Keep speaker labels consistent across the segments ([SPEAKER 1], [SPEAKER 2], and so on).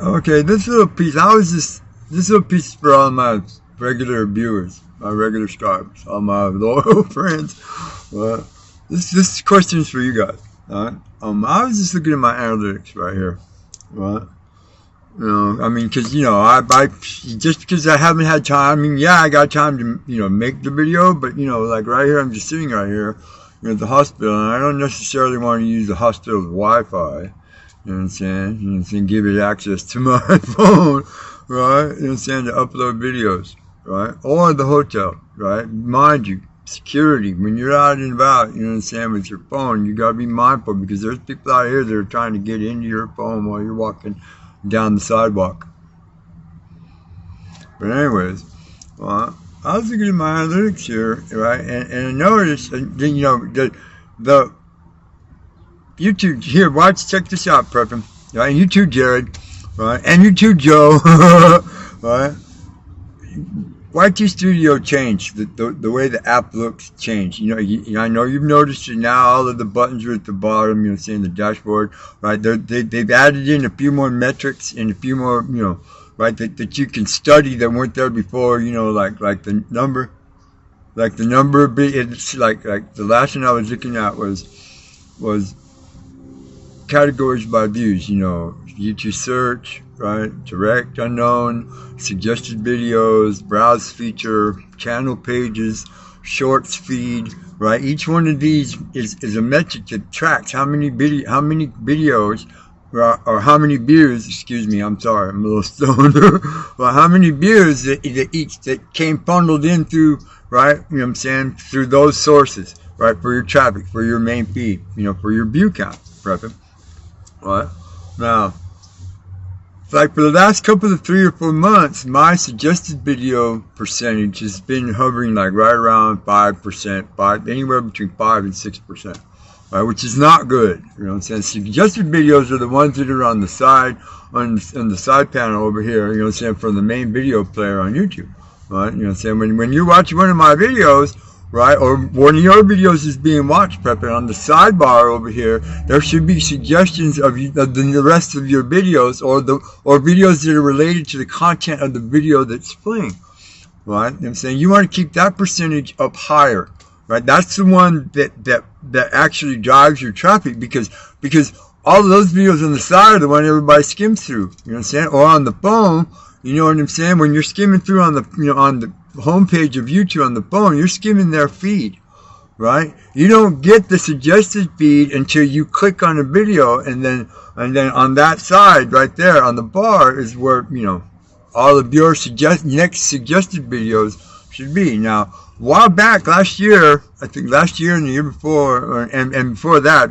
[SPEAKER 1] Okay, this little piece, this little piece is for all my regular viewers, my regular subscribers, all my loyal friends. Well, this question is for you guys. All right. I was just looking at my analytics right here. Right. I mean, because I just because I haven't had time. I mean, yeah, I got time to make the video, but like right here, I'm just sitting right here, at the hospital, and I don't necessarily want to use the hospital's Wi-Fi. You know what I'm saying? You know what I'm saying? Give it access to my phone, right? You know what I'm saying? To upload videos, right? Or the hotel, right? Mind you, security. When you're out and about, you know what I'm saying, with your phone, you gotta be mindful because there's people out here that are trying to get into your phone while you're walking down the sidewalk. But anyways, I was looking at my analytics here, right? And I noticed, the YouTube here, check this out, Prepping. Right? You too, Jared. Right? And you too, Joe. Right? YT Studio changed. The way the app looks changed. I know you've noticed it now. All of the buttons are at the bottom, seeing the dashboard. Right? They've added in a few more metrics and a few more, right, that you can study that weren't there before, like the number. Like the number of it's like the last one I was looking at was categories by views, YouTube search, right, direct, unknown, suggested videos, browse feature, channel pages, shorts feed, right? Each one of these is a metric that tracks how many videos or how many views, excuse me, I'm sorry, I'm a little stoned, well, how many views that came funneled in through, right, through those sources, right, for your traffic, for your main feed, for your view count, Prepping. Right? Now, like for the last couple of 3 or 4 months, my suggested video percentage has been hovering like right around 5%, anywhere between 5 and 6%, right? Which is not good. You know what I'm saying? Suggested videos are the ones that are on the side, on the side panel over here, from the main video player on YouTube, right? When you watch one of my videos, right, or one of your videos is being watched, Prepping, on the sidebar over here, there should be suggestions of the rest of your videos or videos that are related to the content of the video that's playing, right? You want to keep that percentage up higher, right? That's the one that actually drives your traffic because all of those videos on the side are the one everybody skims through, or on the phone, when you're skimming through on the homepage of YouTube on the phone, you're skimming their feed, right? You don't get the suggested feed until you click on a video, and then on that side right there on the bar is where all of your next suggested videos should be. Now, a while back, last year, I think last year and the year before, and before that,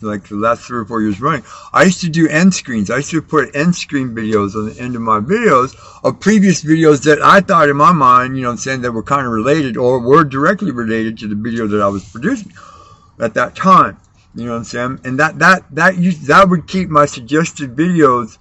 [SPEAKER 1] like the last 3 or 4 years running, I used to do end screens. I used to put end screen videos on the end of my videos of previous videos that I thought in my mind, that were kind of related or were directly related to the video that I was producing at that time. And that would keep my suggested videos,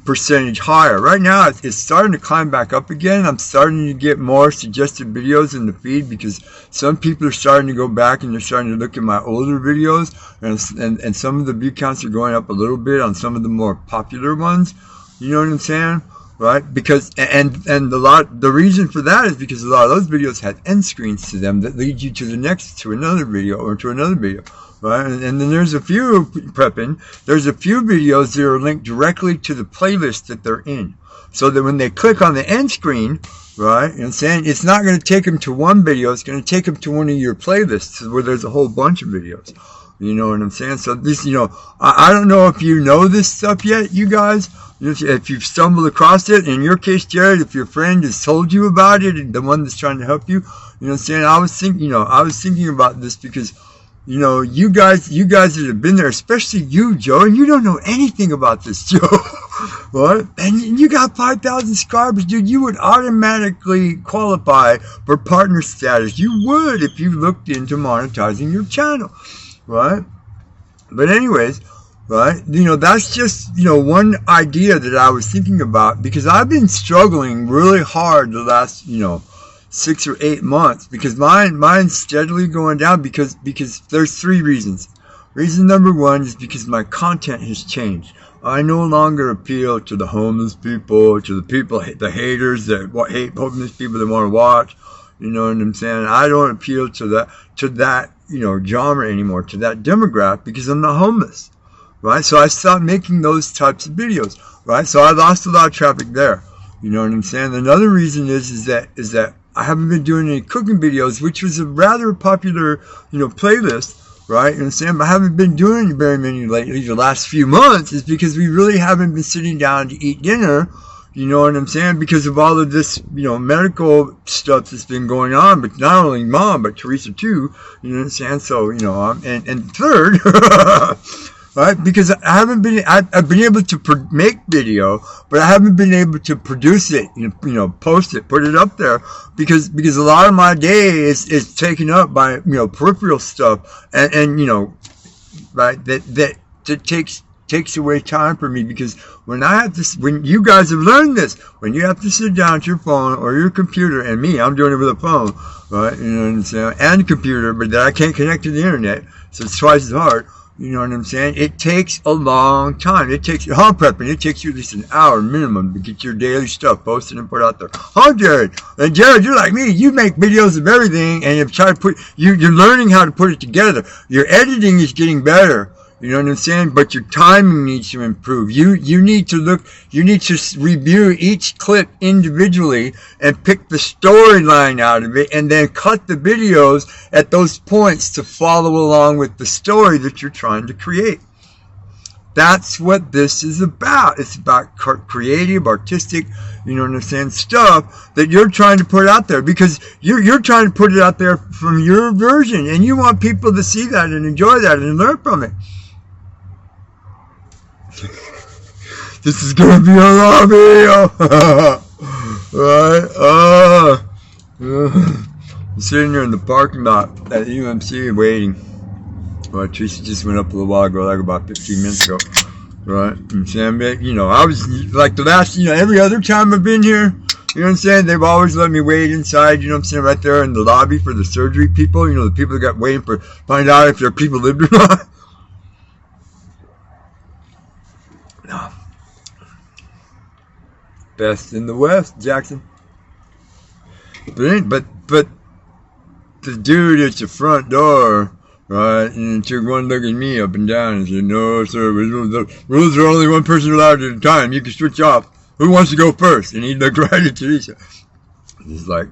[SPEAKER 1] percentage higher. Right now it's starting to climb back up again. I'm starting to get more suggested videos in the feed because some people are starting to go back and they're starting to look at my older videos, and some of the view counts are going up a little bit on some of the more popular ones. You know what I'm saying? Right? Because the reason for that is because a lot of those videos have end screens to them that lead you to another video or to another video. Right? And then there's a few there's a few videos that are linked directly to the playlist that they're in. So that when they click on the end screen, right, it's not going to take them to one video, it's going to take them to one of your playlists where there's a whole bunch of videos. You know what I'm saying? So this, I don't know if you know this stuff yet, you guys. If you've stumbled across it, in your case, Jared, if your friend has told you about it, the one that's trying to help you, I was thinking about this because, you guys that have been there, especially you, Joe, and you don't know anything about this, Joe, right? And you got 5,000 subscribers, dude. You would automatically qualify for partner status. You would if you looked into monetizing your channel, right? But anyways, right, that's just, one idea that I was thinking about because I've been struggling really hard the last, 6 or 8 months because mine's steadily going down because there's 3 reasons, Reason number one is because my content has changed. I no longer appeal to the homeless people, to the people, the haters that hate homeless people that want to watch. You know what I'm saying? I don't appeal to that, genre anymore, to that demographic, because I'm not homeless, right? So I stopped making those types of videos, right? So I lost a lot of traffic there. You know what I'm saying? Another reason is that I haven't been doing any cooking videos, which was a rather popular, playlist. Right, you know what I'm saying? But I haven't been doing very many lately. The last few months is because we really haven't been sitting down to eat dinner. You know what I'm saying? Because of all of this, medical stuff that's been going on. But not only Mom, but Teresa too. You know what I'm saying? So, and third, right? Because I've been able to make video, but I haven't been able to produce it, post it, put it up there, because a lot of my day is taken up by, peripheral stuff, and right, that takes away time for me, because when you guys have learned this, when you have to sit down at your phone or your computer, and me, I'm doing it with a phone, right, you know what I'm saying, and a computer, but that I can't connect to the internet, so it's twice as hard. You know what I'm saying? It takes a long time. It takes home prepping. It takes you at least an hour minimum to get your daily stuff posted and put out there. Huh, Jared? And Jared, you're like me. You make videos of everything, and you're learning how to put it together. Your editing is getting better. You know what I'm saying? But your timing needs to improve. You need to review each clip individually and pick the storyline out of it, and then cut the videos at those points to follow along with the story that you're trying to create. That's what this is about. It's about creative, artistic, you know what I'm saying, stuff that you're trying to put out there, because you're trying to put it out there from your version, and you want people to see that and enjoy that and learn from it. This is gonna be a long video. Right? I'm sitting here in the parking lot at UMC waiting. Well, Teresa just went up a little while ago, like about 15 minutes ago. Right? And Sam, I was like the last, every other time I've been here, you know what I'm saying? They've always let me wait inside, you know what I'm saying, right there in the lobby for the surgery people, the people that got waiting for, find out if their people lived or not. No. Best in the West, Jackson. But the dude at the front door, right, and took one look at me up and down and said, "No, sir, the rules are only one person allowed at a time. You can switch off. Who wants to go first?" And he looked right at Teresa. It's like,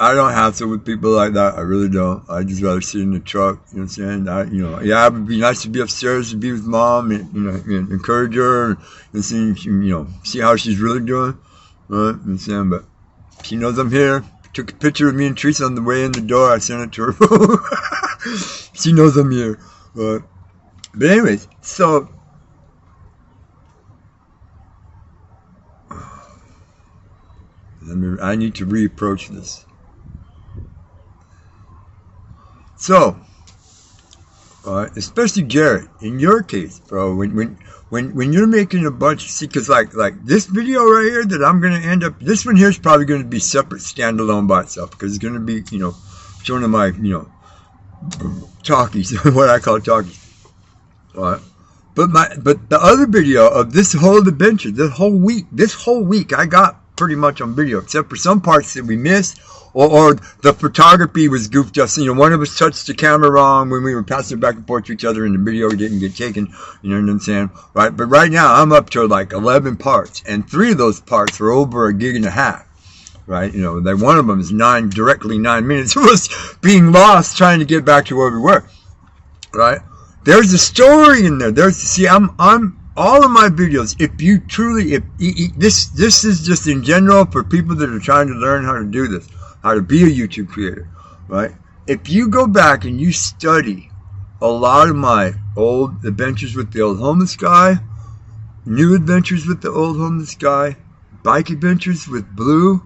[SPEAKER 1] I don't hassle with people like that. I really don't. I just rather sit in the truck. You know what I'm saying? It would be nice to be upstairs to be with Mom and and encourage her and see how she's really doing. Right? You know what I'm saying? But she knows I'm here. Took a picture of me and Teresa on the way in the door. I sent it to her. She knows I'm here. Right? But anyways, so. I need to reapproach this. So, especially Jared, in your case, bro, when you're making a bunch, see, because like this video right here that I'm gonna end up, this one here is probably going to be separate, standalone by itself, because it's going to be, showing them my, talkies, what I call talkies. All right. But the other video of this whole adventure, this whole week, I got pretty much on video, except for some parts that we missed, or the photography was goofed up. One of us touched the camera wrong when we were passing it back and forth to each other, and the video didn't get taken. You know what I'm saying? Right? But right now, I'm up to like 11 parts, and 3 of those parts are over 1.5 gigs. Right? One of them is 9 minutes of us being lost trying to get back to where we were. Right? There's a story in there. I'm all of my videos, this is just in general for people that are trying to learn how to do this, how to be a YouTube creator, right? If you go back and you study a lot of my old adventures with the old homeless guy, new adventures with the old homeless guy, bike adventures with Blue,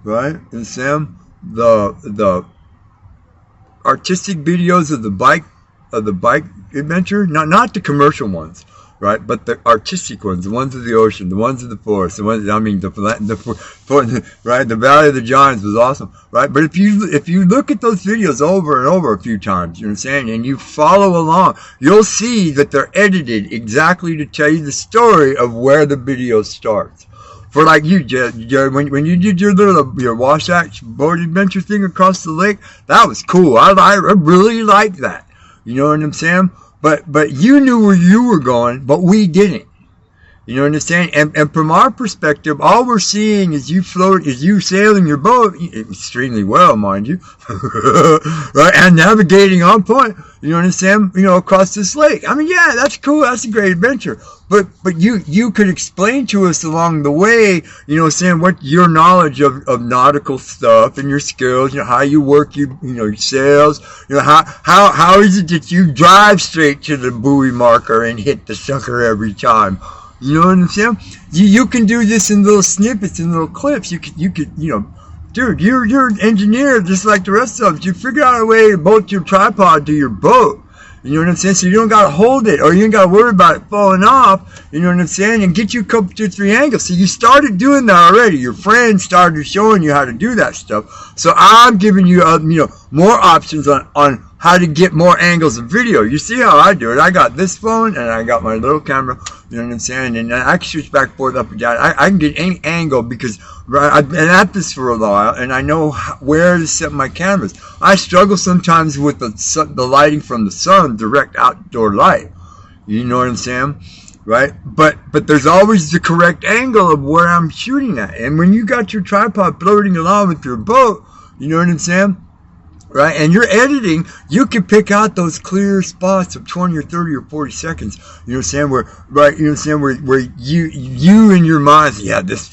[SPEAKER 1] right, and Sam, the artistic videos of the bike adventure, not the commercial ones. right? But the artistic ones, the ones of the ocean, the ones of the forest, the ones, I mean, right? The Valley of the Giants was awesome, right? But if you look at those videos over and over a few times, you know what I'm saying, and you follow along, you'll see that they're edited exactly to tell you the story of where the video starts. For like you, Jared, when you did your little Wasatch boat adventure thing across the lake, that was cool. I really liked that. You know what I'm saying? But you knew where you were going, but we didn't. You know what I'm saying? And from our perspective, all we're seeing is you sailing your boat extremely well, mind you, right? And navigating on point. You know what I'm saying? Across this lake. I mean, yeah, that's cool. That's a great adventure. But you could explain to us along the way, saying what your knowledge of nautical stuff and your skills, how you work your sails, how is it that you drive straight to the buoy marker and hit the sucker every time? You know what I'm saying? You can do this in little snippets, in little clips. You could, dude, you're an engineer just like the rest of us. You figure out a way to bolt your tripod to your boat. You know what I'm saying? So you don't got to hold it, or you ain't got to worry about it falling off. You know what I'm saying? And get you a couple, 2, 3 angles. So you started doing that already. Your friends started showing you how to do that stuff. So I'm giving you, more options on how to get more angles of video. You see how I do it? I got this phone and I got my little camera. You know what I'm saying? And I can switch back, forth, up and down. I can get any angle because I've been at this for a while and I know where to set my cameras. I struggle sometimes with the lighting from the sun, direct outdoor light. You know what I'm saying? Right? But there's always the correct angle of where I'm shooting at. And when you got your tripod floating along with your boat, you know what I'm saying? Right, and you're editing, you can pick out those clear spots of 20 or 30 or 40 seconds. You know what I'm saying? Where you in your mind say, this,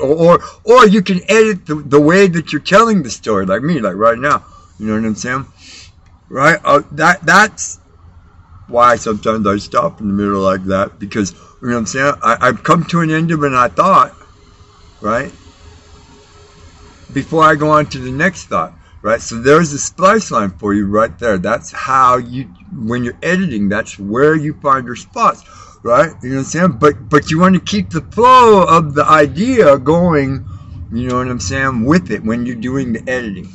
[SPEAKER 1] or you can edit the way that you're telling the story, like me, like right now. You know what I'm saying? Right? That's why sometimes I stop in the middle like that, because you know what I'm saying? I've come to an end of it, I thought, right? Before I go on to the next thought. Right, so there's a splice line for you right there. That's how when you're editing, that's where you find your spots, right? You know what I'm saying? But you want to keep the flow of the idea going, you know what I'm saying, with it when you're doing the editing.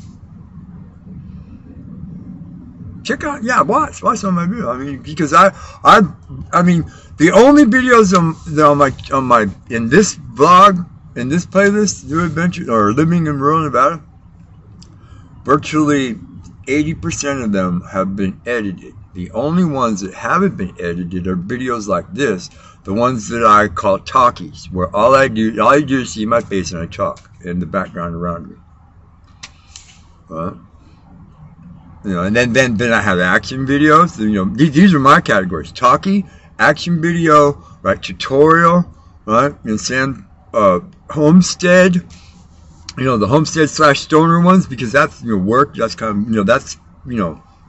[SPEAKER 1] Check out, watch on my video. I mean, because I mean, the only videos on my in this vlog, in this playlist, New Adventure or Living in Rural Nevada. Virtually 80% of them have been edited. The only ones that haven't been edited are videos like this, the ones that I call talkies, where all you do is see my face and I talk in the background around me. And then I have action videos. These are my categories: talkie, action video, right? Tutorial, right? You know, saying homestead. The homestead / stoner ones, because that's work. That's kind of that's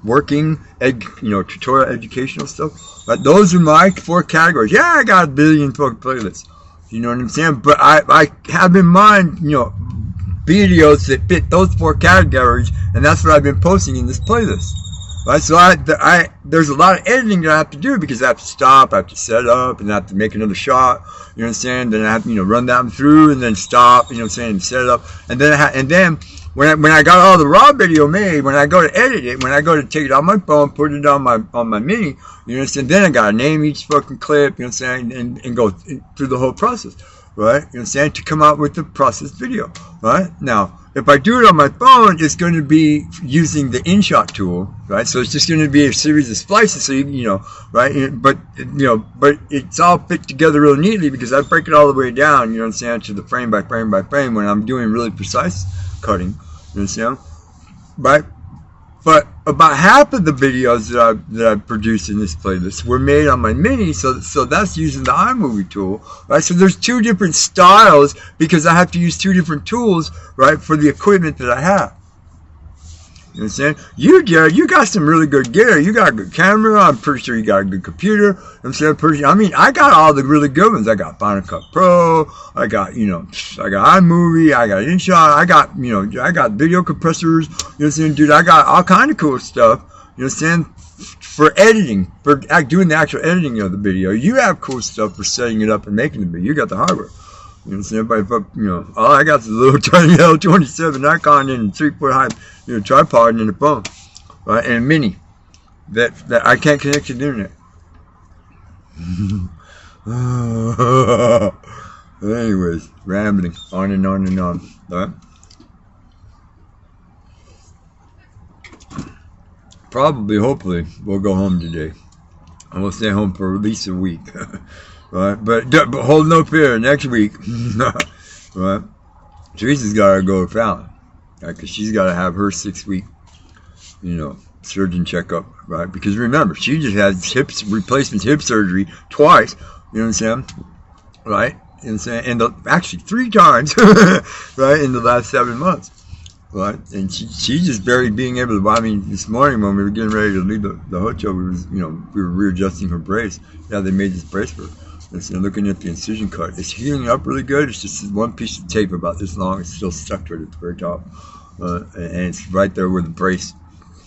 [SPEAKER 1] working tutorial educational stuff. But those are my 4 categories. Yeah, I got a billion playlists. You know what I'm saying? But I have in mind videos that fit those 4 categories, and that's what I've been posting in this playlist. Right, so there's a lot of editing that I have to do, because I have to stop, I have to set up, and I have to make another shot. You know what I'm saying? Then I have to run that through, and then stop. You know what I'm saying? And set it up, and then when I got all the raw video made, when I go to edit it, when I go to take it on my phone, put it on my mini, you know what I'm saying? Then I gotta name each fucking clip. You know what I'm saying? And go through the whole process. Right? You know what I'm saying? To come out with the process video. Right? Now, if I do it on my phone, it's going to be using the InShot tool, right? So it's just going to be a series of splices, so right? But it's all fit together real neatly, because I break it all the way down, you know what I'm saying, to the frame by frame by frame when I'm doing really precise cutting, you know what I'm saying? Right? But about half of the videos that I produced in this playlist were made on my mini, so that's using the iMovie tool, right? So there's 2 different styles, because I have to use 2 different tools, right, for the equipment that I have. You know what I'm saying? You, Jared, you got some really good gear. You got a good camera. I'm pretty sure you got a good computer. You know what I'm saying? I got all the really good ones. I got Final Cut Pro. I got, I got iMovie. I got InShot. I got, I got video compressors. You know what I'm saying, dude? I got all kind of cool stuff. You know what I'm saying? for editing, for doing the actual editing of the video. You have cool stuff for setting it up and making the video. You got the hardware. You know what I'm saying? Everybody, all I got is a little tiny L27 Nikon and 3-foot high, tripod and a phone, right? And a mini that I can't connect to the internet. Anyways, rambling on and on and on. All right. Probably, hopefully, we'll go home today. And we'll stay home for at least a week. Right? But hold no fear, next week. Right? Teresa's got to go to Fallon. Right? Because she's got to have her 6-week, surgeon checkup. Right? Because remember, she just had replacement hip surgery twice. You know what I'm saying? Right? You know what I'm saying? And actually 3 times. Right? In the last 7 months. Right, and she just barely being able to. I mean, this morning when we were getting ready to leave the hotel, we were readjusting her brace. Yeah, they made this brace for her. And looking at the incision cut, it's healing up really good. It's just one piece of tape about this long. It's still stuck to it at the very top, and it's right there where the brace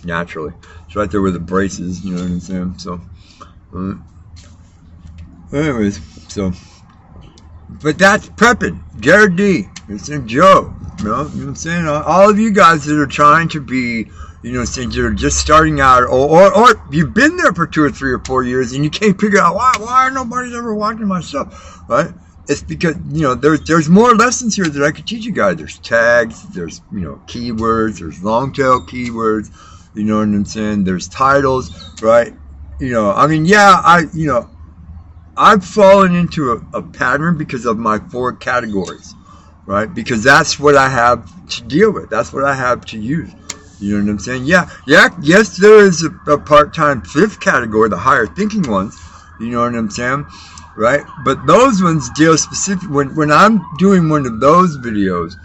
[SPEAKER 1] naturally. It's right there where the brace is. You know what I'm saying? So, anyways, but that's prepping. Jared D. It's Joe. You know what I'm saying? All of you guys that are trying to be, saying you're just starting out, or you've been there for 2 or 3 or 4 years and you can't figure out why nobody's ever watching my stuff, right? It's because, there's more lessons here that I could teach you guys. There's tags, there's, keywords, there's long tail keywords, you know what I'm saying? There's titles, right? I've fallen into a pattern because of my 4 categories. Right? Because that's what I have to deal with. That's what I have to use. You know what I'm saying? Yes, there is a part-time 5th category, the higher thinking ones. You know what I'm saying? Right? But those ones deal specific. When I'm doing one of those videos,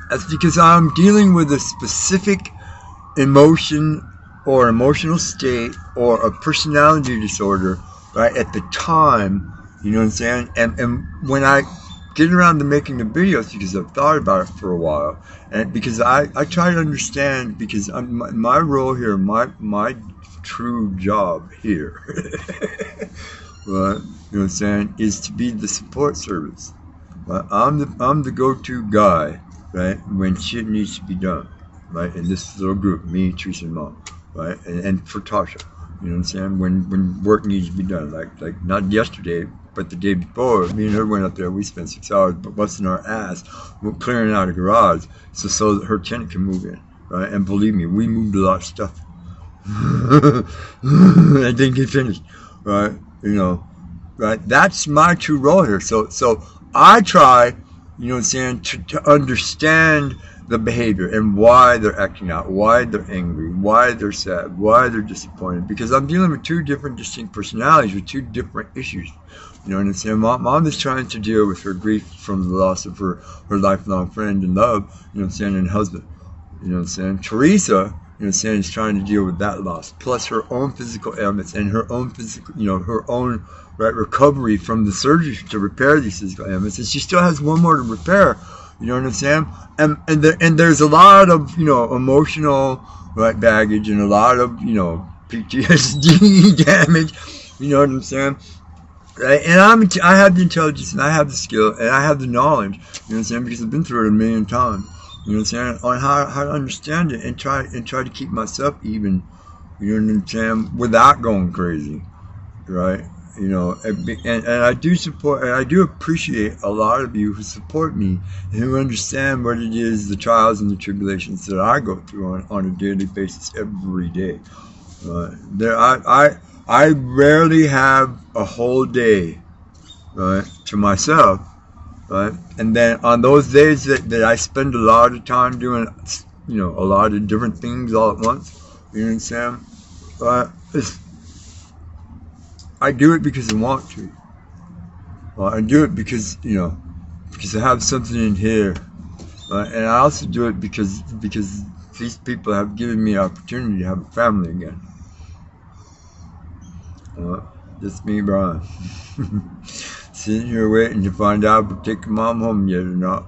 [SPEAKER 1] that's because I'm dealing with a specific emotion or emotional state or a personality disorder, right? At the time, you know what I'm saying? And when I get around to making the videos, because I've thought about it for a while, and because I try to understand, because my role here, my true job here, right, you know what I'm saying, is to be the support service. Right? I'm the go-to guy, right, when shit needs to be done, right, in this little group, me, Teresa, and Mom, right, and for Tasha, you know what I'm saying, when work needs to be done, like not yesterday, but the day before, me and her went up there. We spent 6 hours busting our ass, clearing out a garage so that her tenant can move in, right? And believe me, we moved a lot of stuff. I didn't get finished, right? Right? That's my true role here. So I try, you know what I'm saying, to understand the behavior and why they're acting out, why they're angry, why they're sad, why they're disappointed. Because I'm dealing with 2 different distinct personalities with 2 different issues. You know what I'm saying? Mom is trying to deal with her grief from the loss of her lifelong friend and love, you know what I'm saying, and husband. You know what I'm saying? Teresa, you know what I'm saying, is trying to deal with that loss, plus her own physical ailments and her own physical, her own recovery from the surgery to repair these physical ailments. And she still has one more to repair. You know what I'm saying? And there's a lot of, emotional baggage and a lot of, PTSD damage. You know what I'm saying? Right? And I have the intelligence and I have the skill and I have the knowledge. You know what I'm saying? Because I've been through it a million times. You know what I'm saying? On how to understand it and try to keep myself even. You know what I'm saying? Without going crazy, right? And I do support, and I do appreciate a lot of you who support me and who understand what it is, the trials and the tribulations that I go through on a daily basis every day. I rarely have a whole day, right, to myself, right? And then on those days that I spend a lot of time doing, a lot of different things all at once, you know what I'm saying? I do it because I want to. I do it because, because I have something in here. And I also do it because these people have given me an opportunity to have a family again. Just me, Brian. Sitting here waiting to find out if we're taking Mom home yet or not.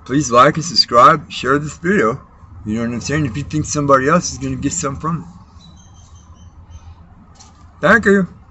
[SPEAKER 1] Please like and subscribe, share this video. You know what I'm saying? If you think somebody else is going to get something from it. Thank you.